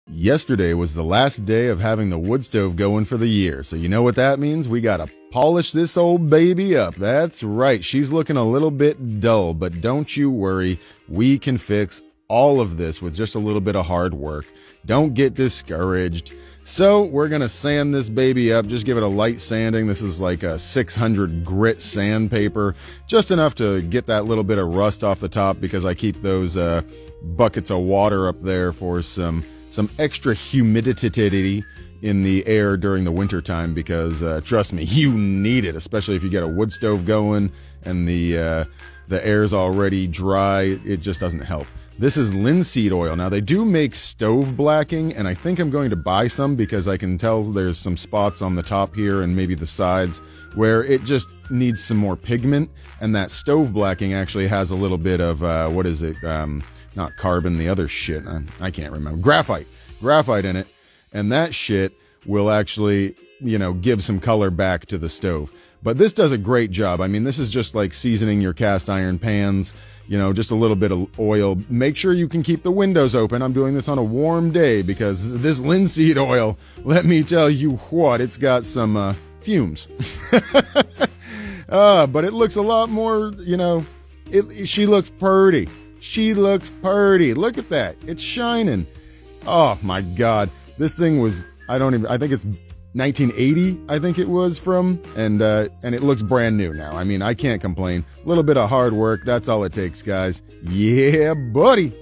Yesterday was the last day of having the wood stove going for the year, so you know what that means? We gotta polish this old baby up. That's right, she's looking a little bit dull, but don't you worry, we can fix all of this with just a little bit of hard work. Don't get discouraged. So we're gonna sand this baby up, just give it a light sanding. This is like a 600 grit sandpaper, just enough to get that little bit of rust off the top because I keep those buckets of water up there for some extra humidity in the air during the winter time because trust me, you need it, especially if you get a wood stove going and the air's already dry. It just doesn't help. This is linseed oil. Now, they do make stove blacking, and I think I'm going to buy some because I can tell there's some spots on the top here and maybe the sides where it just needs some more pigment, and that stove blacking actually has a little bit of, what is it, not carbon, the other shit, I can't remember, graphite in it, and that shit will actually, give some color back to the stove. But this does a great job. I mean, this is just like seasoning your cast iron pans, just a little bit of oil. Make sure you can keep the windows open. I'm doing this on a warm day because this linseed oil, let me tell you what, it's got some fumes. But it looks a lot more, she looks pretty. She looks pretty. Look at that. It's shining. Oh my God. This thing was, I think it's 1980, I think it was from, and it looks brand new now. I mean, I can't complain. A little bit of hard work. That's all it takes, guys. Yeah, buddy.